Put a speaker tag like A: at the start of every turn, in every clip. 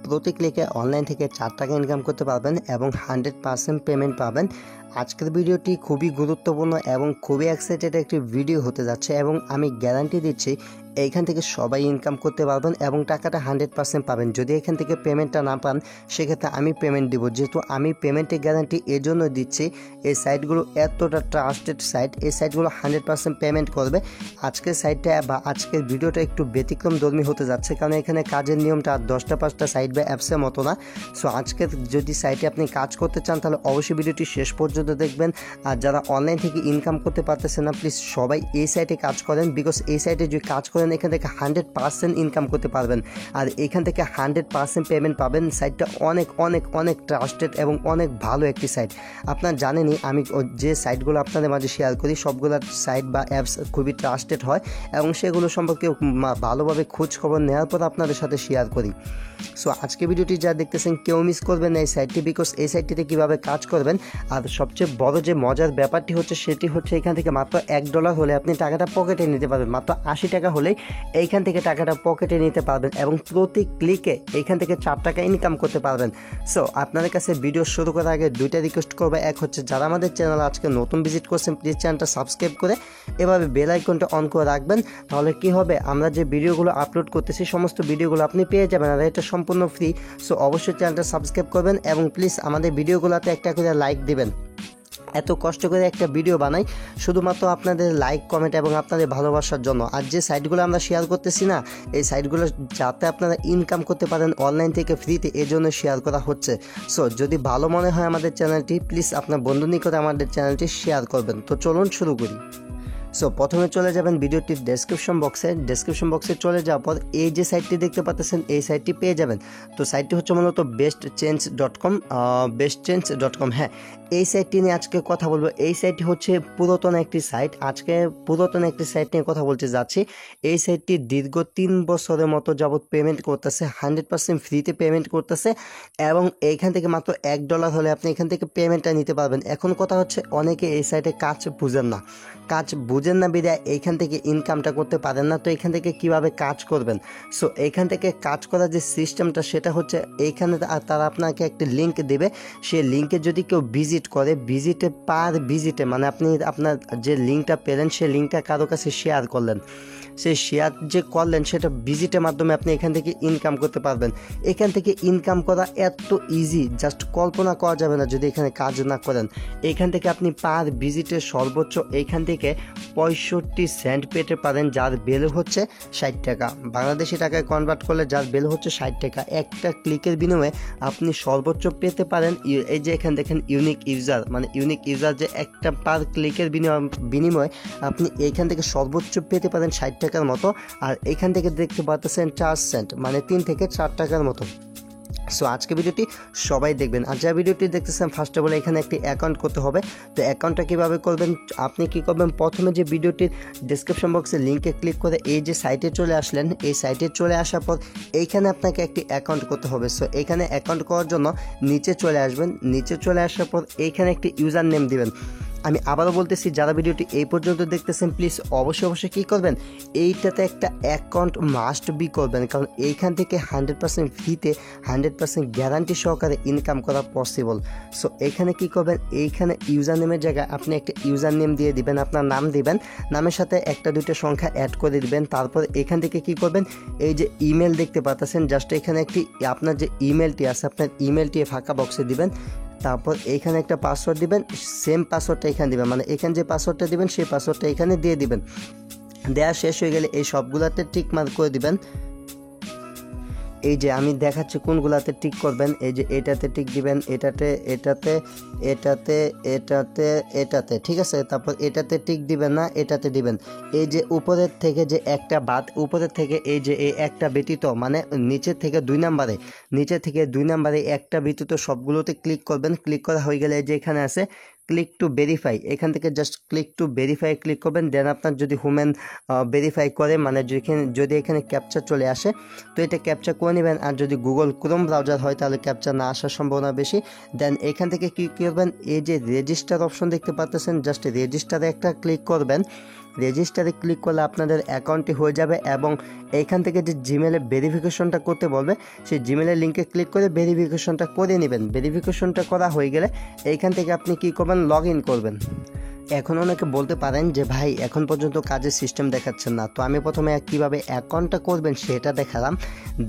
A: প্রতি ক্লিকে অনলাইন থেকে 4 টাকা ইনকাম করতে পারবেন এবং 100% পেমেন্ট পাবেন। আজকের ভিডিওটি খুবই গুরুত্বপূর্ণ এবং খুবই এক্সাইটেড একটি ভিডিও হতে যাচ্ছে এবং আমি গ্যারান্টি দিচ্ছি এইখান থেকে সবাই ইনকাম করতে পারবেন এবং টাকাটা 100% পাবেন। যদি এখান থেকে পেমেন্টটা না পান সেক্ষেত্রে আমি পেমেন্ট দিব, যেহেতু আমি পেমেন্টের গ্যারান্টি এজন্য দিচ্ছি। এই সাইটগুলো এতটা ট্রাস্টেড সাইট, এই সাইটগুলো 100% পেমেন্ট করবে। আজকের সাইটটা বা আজকের ভিডিওটা একটু ব্যতিক্রমধর্মী হতে যাচ্ছে, কারণ এখানে কাজের নিয়মটা 10টা 5টা সাইট বা অ্যাপসের মতো না। সো আজকের যদি সাইটে আপনি কাজ করতে চান তাহলে অবশ্যই ভিডিওটি শেষ পর্যন্ত দেখবেন। আর যারা অনলাইন থেকে ইনকাম করতে পারতেছেন না, প্লিজ সবাই এই সাইটে কাজ করেন, বিকজ এই সাইটে যদি কাজ করেন এখান থেকে 100% ইনকাম করতে পারবেন আর এখান থেকে 100% পেমেন্ট পাবেন। সাইটটা অনেক অনেক অনেক ট্রাস্টেড এবং অনেক ভালো একটি সাইট। আপনারা জানেনই আমি যে সাইটগুলো আপনাদের মাঝে শেয়ার করি সবগুলো সাইট বা অ্যাপস খুবই ট্রাস্টেড হয় এবং সেগুলো সম্পর্কে ভালোভাবে খোঁজ খবর নেওয়ার পর আপনাদের সাথে শেয়ার করি। সো আজকে ভিডিওটি যা দেখতেছেন কেউ মিস করবেন না এই সাইটটি, বিকজ এই সাইটটিতে কীভাবে কাজ করবেন। আর সবচেয়ে বড় যে মজার ব্যাপারটি হচ্ছে সেটি হচ্ছে এখান থেকে মাত্র $1 হলে আপনি টাকাটা পকেটে নিতে পারবেন। মাত্র 80 টাকা হলেই এইখান থেকে টাকাটা পকেটে নিতে পারবেন এবং প্রতি ক্লিকে এইখান থেকে 4 টাকা ইনকাম করতে পারবেন। সো আপনাদের কাছে ভিডিও শুরু করার আগে দুইটা রিকোয়েস্ট করবে। এক হচ্ছে যারা আমাদের চ্যানেল আজকে নতুন ভিজিট করছেন প্লিজ চ্যানেলটা সাবস্ক্রাইব করে এভাবে বেল আইকনটা অন করে রাখবেন। তাহলে কি হবে, আমরা যে ভিডিওগুলো আপলোড করতেছি সমস্ত ভিডিওগুলো আপনি পেয়ে যাবেন আর এটা সম্পূর্ণ ফ্রি। সো অবশ্যই চ্যানেলটা সাবস্ক্রাইব করবেন এবং প্লিজ আমাদের ভিডিওগুলোতে একটা করে লাইক দিবেন। এত কষ্ট করে একটা ভিডিও বানাই শুধুমাত্র আপনাদের লাইক কমেন্ট এবং আপনাদের ভালোবাসার জন্য। আর যে সাইটগুলো আমরা শেয়ার করতেছি না, এই সাইটগুলো যাতে আপনারা ইনকাম করতে পারেন অনলাইন থেকে ফ্রিতে, এই জন্য শেয়ার করা হচ্ছে। সো যদি ভালো মনে হয় আমাদের চ্যানেলটি, প্লিজ আপনার বন্ধু নিকটে আমাদের চ্যানেলটি শেয়ার করবেন। তো চলুন শুরু করি। সো প্রথমে চলে যাবেন ভিডিওটির ডেসক্রিপশন বক্সে চলে যাওয়ার পর এই যে সাইটটি দেখতে পাচ্ছেন এই সাইটটি পেয়ে যাবেন। তো সাইটটি হচ্ছে মূলত bestchange.com। হ্যাঁ, এই সাইটটি নিয়ে আজকে কথা বলবো। এই সাইটটি হচ্ছে পুরাতন একটি সাইট, আজকে পুরাতন একটি সাইট নিয়ে কথা বলতে যাচ্ছি। এই সাইটটি দীর্ঘ 3 বছরের মতো যাবত পেমেন্ট করতেছে, 100% ফ্রিতে পেমেন্ট করতেছে এবং এইখান থেকে মাত্র $1 হলে আপনি এখান থেকে পেমেন্টটা নিতে পারবেন। এখন কথা হচ্ছে অনেকে এই সাইটে কাজ বুঝেন না বিদায় এইখান থেকে ইনকামটা করতে পারেন না। তো এখান থেকে কিভাবে কাজ করবেন, সো এইখান থেকে কাজ করার যে সিস্টেমটা সেটা হচ্ছে এইখানে তারা আপনাকে একটা লিঙ্ক দেবে। সেই লিঙ্কে যদি কেউ ভিজিটে মানে আপনি আপনার যে লিঙ্কটা পেলেন সেই লিঙ্কটা কারো কাছে শেয়ার করলেন, সেই শেয়ার যে করলেন সেটা ভিজিটের মাধ্যমে আপনি এখান থেকে ইনকাম করতে পারবেন। এখান থেকে ইনকাম করা এত ইজি, জাস্ট কল্পনা করা যাবে না যদি এখানে কাজ না করেন। এখান থেকে আপনি পার ভিজিটে সর্বোচ্চ এইখান থেকে 65 সেন্ট পেতে পারেন, যার ভ্যালু হচ্ছে 60 টাকা। বাংলাদেশি টাকায় কনভার্ট করলে যার ভ্যালু হচ্ছে 60 টাকা। একটা ক্লিকের বিনিময়ে আপনি সর্বোচ্চ পেতে পারেন, এই যে এখানে দেখেন ইউনিক ইউজার যে একটা পার ক্লিকের বিনিময়ে আপনি এইখান থেকে সর্বোচ্চ পেতে পারেন 60 টাকার মতো। আর এখান থেকে দেখতে পাচ্ছেন 4 সেন্ট, মানে 3 থেকে 4 টাকার মতো। সো আজকে ভিডিওটি সবাই দেখবেন। আর যা ভিডিওটি দেখতেছেন ফার্স্ট অফ অল এখানে একটি অ্যাকাউন্ট করতে হবে। তো অ্যাকাউন্টটা কীভাবে করবেন, আপনি কি করবেন, প্রথমে যে ভিডিওটির ডিসক্রিপশন বক্সে লিঙ্কে ক্লিক করে এই যে সাইটে চলে আসলেন, এই সাইটে চলে আসার পর এইখানে আপনাকে একটি অ্যাকাউন্ট করতে হবে। সো এখানে অ্যাকাউন্ট করার জন্য নিচে চলে আসবেন, নিচে চলে আসার পর এইখানে একটি ইউজার নেম দিবেন। আমি আবারও বলতেছি, যারা ভিডিওটি এই পর্যন্ত দেখতেছেন প্লিজ অবশ্যই কী করবেন, এইটাতে একটা অ্যাকাউন্ট মাস্ট বি করবেন, কারণ এইখান থেকে 100% ফ্রিতে 100% গ্যারান্টি সহকারে ইনকাম করা পসিবল। সো এখানে কী করবেন, এইখানে ইউজার নেমের জায়গায় আপনি একটা ইউজার নেম দিয়ে দিবেন, আপনার নাম দিবেন, নামের সাথে একটা দুটো সংখ্যা অ্যাড করে দিবেন। তারপর এখান থেকে কী করবেন, এই যে ইমেল দেখতে পাচ্ছেন জাস্ট এখানে একটি আপনার যে ইমেলটি আছে আপনার ইমেলটি ফাঁকা বক্সে দিবেন। তারপর এইখানে একটা পাসওয়ার্ড দিবেন, সেম পাসওয়ার্ডটা এখানে দিবেন, মানে এখানে যে পাসওয়ার্ডটা দিবেন সেই পাসওয়ার্ডটা এখানে দিয়ে দিবেন। দেওয়া শেষ হয়ে গেলে এই সবগুলোতে টিক মার্ক করে দিবেন। এই যে আমি দেখাচ্ছি কোনগুলাতে টিক করবেন, এই যে এটাতে টিক দিবেন, এটাতে ঠিক আছে। তারপর এটাতে টিক দিবেন না, এটাতে দিবেন। এই যে উপরের থেকে যে একটা উপরের থেকে এই যে এই একটা ব্যতীত, মানে নিচের থেকে 2 নাম্বারে একটা ব্যতীত সবগুলোতে ক্লিক করবেন। ক্লিক করা হয়ে গেলে যে এখানে আছে ক্লিক টু ভেরিফাই, এখান থেকে just click to verify click করবেন। দেন আপনার যদি হিউম্যান ভেরিফাই করে, মানে যদি এখানে ক্যাপচা চলে আসে তো এটা ক্যাপচা করে নেবেন। আর যদি গুগল ক্রোম ব্রাউজার হয় তাহলে ক্যাপচা না আসার সম্ভাবনা বেশি। দেন এখান থেকে কী করবেন, এই যে রেজিস্টার অপশন দেখতে পাচ্ছেন জাস্ট রেজিস্টারে একটা ক্লিক করবেন। রেজিস্টারে ক্লিক করলে আপনাদের অ্যাকাউন্টটি হয়ে যাবে এবং এইখান থেকে যে জিমেলে ভেরিফিকেশনটা করতে বলবে সেই জিমেলের লিঙ্কে ক্লিক করে ভেরিফিকেশনটা করে নেবেন। ভেরিফিকেশনটা করা হয়ে গেলে এইখান থেকে আপনি কী করবেন, লগ ইন করবেন। এখন অনেকে বলতে পারেন যে ভাই এখন পর্যন্ত কাজের সিস্টেম দেখাচ্ছেন না, তো আমি প্রথমে কীভাবে অ্যাকাউন্টটা করবেন সেটা দেখালাম,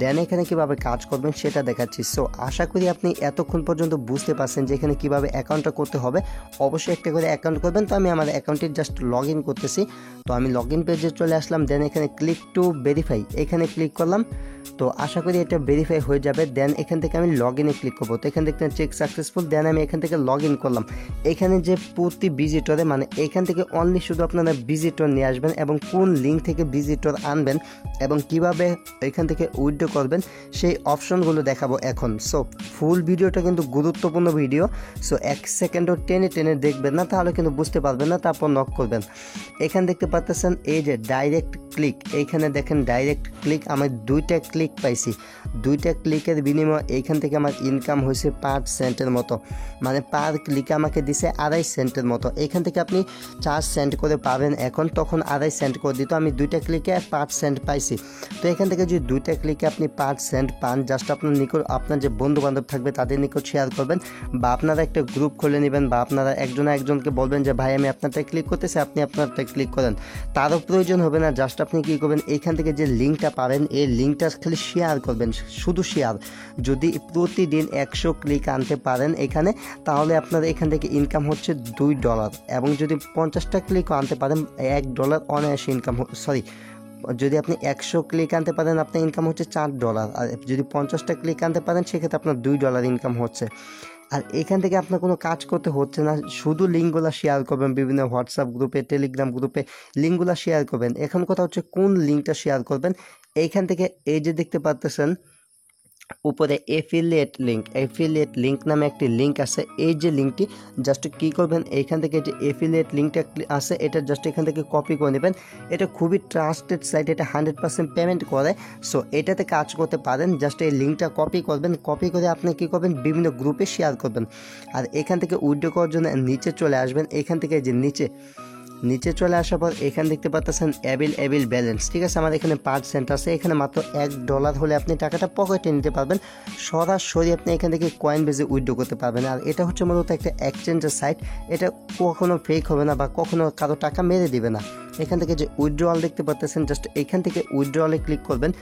A: দেন এখানে কীভাবে কাজ করবেন সেটা দেখাচ্ছি। সো আশা করি আপনি এতক্ষণ পর্যন্ত বুঝতে পারছেন যে এখানে কীভাবে অ্যাকাউন্টটা করতে হবে। অবশ্যই একটা করে অ্যাকাউন্ট করবেন। তো আমি আমার অ্যাকাউন্টে জাস্ট লগ ইন করতেছি। তো আমি লগ ইন পেজে চলে আসলাম, দেন এখানে ক্লিক টু ভেরিফাই এখানে ক্লিক করলাম। তো আশা করি এটা ভেরিফাই হয়ে যাবে। দেন এখান থেকে আমি লগ ইনে ক্লিক করবো। তো এখান থেকে চেক সাকসেসফুল, দেন আমি এখান থেকে লগ ইন করলাম। এখানে যে প্রতি ভিজিটরে মানে এখান থেকে অনলি শুধু আপনারা ভিজিটর নিয়ে আসবেন এবং কোন লিঙ্ক থেকে ভিজিটর আনবেন এবং কিভাবে এখান থেকে উইথড্র করবেন সেই অপশনগুলো দেখাবো এখন। সো ফুল ভিডিওটা কিন্তু গুরুত্বপূর্ণ ভিডিও। সো 1 সেকেন্ডও টেনে দেখবেন না, তাহলে কিন্তু বুঝতে পারবেন না, তারপর নক করবেন। এখানে দেখতে পাচ্ছেন এই যে ডাইরেক্ট ক্লিক, এইখানে দেখেন ডাইরেক্ট ক্লিক, আমার 2টা ক্লিক পাইছি। 2টা ক্লিকের বিনিময়ে এইখান থেকে আমার ইনকাম হয়েছে 5 সেন্টের মতো, মানে পার ক্লিকে আমাকে দিছে 2.5 সেন্টের মতো। এখান থেকে আপনি 4 সেন্ট করে পাবেন এখন, তখন 2.5 সেন্ট করে দিত। আমি 2টা ক্লিকে 5 সেন্ট পাইছি। তো এখান থেকে যদি 2টা ক্লিকে আপনি 5 সেন্ট পান, জাস্ট আপনার নিকট আপনার যে বন্ধু বান্ধব থাকবে তাদের নিকট শেয়ার করবেন, বা আপনারা একটা গ্রুপ খুলে নেবেন, বা আপনারা একজনকে বলবেন যে ভাই আমি আপনারটা ক্লিক করতেছি, আপনি আপনারটা ক্লিক করেন। তারও প্রয়োজন হবে না, জাস্ট আপনি কী করবেন, এইখান থেকে যে লিঙ্কটা পাবেন এই লিঙ্কটা খালি শেয়ার করবেন, শুধু শেয়ার। যদি প্রতিদিন 100 ক্লিক আনতে পারেন এখানে, তাহলে আপনার এখান থেকে ইনকাম হচ্ছে $2, এবং যদি 50টা ক্লিকও আনতে পারেন $1 অনায়াসে ইনকাম, যদি আপনি 100 ক্লিক আনতে পারেন আপনার ইনকাম হচ্ছে $4, আর যদি 50টা ক্লিক আনতে পারেন সেক্ষেত্রে আপনার $2 ইনকাম হচ্ছে। আর এখান থেকে আপনার কোনো কাজ করতে হচ্ছে না, শুধু লিঙ্কগুলো শেয়ার করবেন, বিভিন্ন হোয়াটসঅ্যাপ গ্রুপে, টেলিগ্রাম গ্রুপে লিঙ্কগুলো শেয়ার করবেন। এখন কথা হচ্ছে কোন লিঙ্কটা শেয়ার করবেন। এইখান থেকে এই যে দেখতে পাচ্ছেন উপরে এফিলিয়েট লিঙ্ক নামে একটি লিঙ্ক আছে। এই যে লিঙ্কটি জাস্ট কী করবেন, এইখান থেকে যে এফিলিয়েট লিঙ্কটা আছে এটা জাস্ট এখান থেকে কপি করে নেবেন। এটা খুবই ট্রাস্টেড সাইট, এটা 100% পেমেন্ট করে। সো এটাতে কাজ করতে পারেন। জাস্ট এই লিঙ্কটা কপি করবেন, কপি করে আপনি কী করবেন, বিভিন্ন গ্রুপে শেয়ার করবেন। আর এখান থেকে উইথড্র করার জন্য নিচে চলে আসবেন। এখান থেকে যে নিচে চলে আসার পর এখানে দেখতে পাচ্ছেন অ্যাবিল ব্যালেন্স, ঠিক আছে। আমার এখানে 5 সেন্ট আছে। এখানে মাত্র $1 হলে আপনি টাকাটা পকেটে নিতে পারবেন, সরাসরি আপনি এখান থেকে কয়েন বেজে উইথড্র করতে পারবেন। আর এটা হচ্ছে মূলত একটা এক্সচেঞ্জের সাইট, এটা কখনো ফেক হবে না বা কখনো কারো টাকা মেরে দিবে না। এখান থেকে যে উইথড্রয়াল দেখতে পাচ্ছেন, জাস্ট এখান থেকে উইথড্রয়ালে ক্লিক করবেন।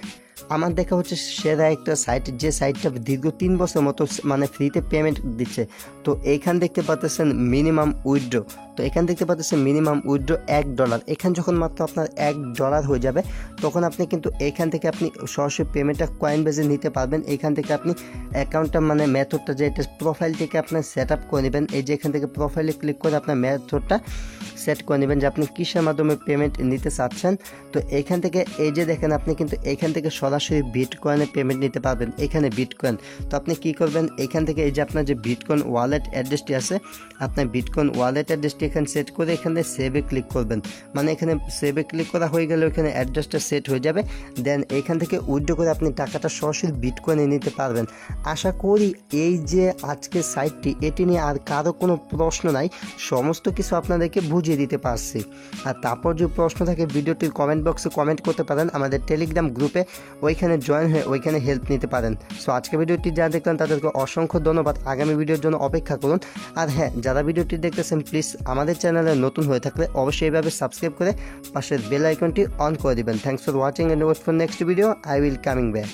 A: আমার দেখা হচ্ছে সেরা একটা সাইট, যে সাইটটা দীর্ঘ 3 বছর মতো মানে ফ্রিতে পেমেন্ট দিচ্ছে। তো এইখান দেখতে পাচ্ছেন মিনিমাম উইথড্র, তো এখান দেখতে পাচ্ছেন মিনিমাম উইথড্র $1। এখান যখন মাত্র আপনার $1 হয়ে যাবে তখন আপনি কিন্তু এখান থেকে আপনি সরাসরি পেমেন্টটা কয়েন বেজে নিতে পারবেন। এখান থেকে আপনি অ্যাকাউন্টটা মানে মেথডটা যে এটা প্রোফাইলটিকে আপনার সেট আপ করে নেবেন। এই যে এখান থেকে প্রোফাইলে ক্লিক করে আপনার মেথডটা সেট করে নেবেন যে আপনি কিসের মাধ্যমে পেমেন্ট নিতে চাচ্ছেন। তো এখান থেকে এই যে দেখেন আপনি কিন্তু এখান থেকে সরাসরি বিটকয়েনে পেমেন্ট নিতে পারবেন। এখানে বিটকয়েন, তো আপনি কি করবেন, এখান থেকে এই যে আপনার যে বিটকয়েন ওয়ালেট অ্যাড্রেসটি আছে, আপনার বিটকয়েন ওয়ালেট অ্যাড্রেসটি এখানে সেট করে এখানে সেভে ক্লিক করবেন। মানে এখানে সেভে ক্লিক করা হয়ে গেলে এখানে অ্যাড্রেসটা সেট হয়ে যাবে। দেন এখান থেকে উইথড্র করে আপনি টাকাটা সরাসরি বিটকয়েনে নিতে পারবেন। আশা করি এই যে আজকের সাইটটি, এটি নিয়ে আর কারো কোনো প্রশ্ন নাই, সমস্ত কিছু আপনাদেরকে বুঝিয়ে দিতে পারছি। আর তারপর যে প্রশ্ন থাকে ভিডিওটির কমেন্ট বক্সে কমেন্ট করতে পারেন, আমাদের টেলিগ্রাম গ্রুপে ওইখানে জয়েন হয়ে ওইখানে হেল্প নিতে পারেন। সো আজকে ভিডিওটি যারা দেখলেন তাদেরকে অসংখ্য ধন্যবাদ। আগামী ভিডিওর জন্য অপেক্ষা করুন। আর হ্যাঁ, যারা ভিডিওটি দেখতেছেন প্লিজ আমাদের চ্যানেলে নতুন হয়ে থাকলে অবশ্যই এইভাবে সাবস্ক্রাইব করে পাশের বেল আইকনটি অন করে দিবেন। Thanks for watching and wait for next video. I will coming back.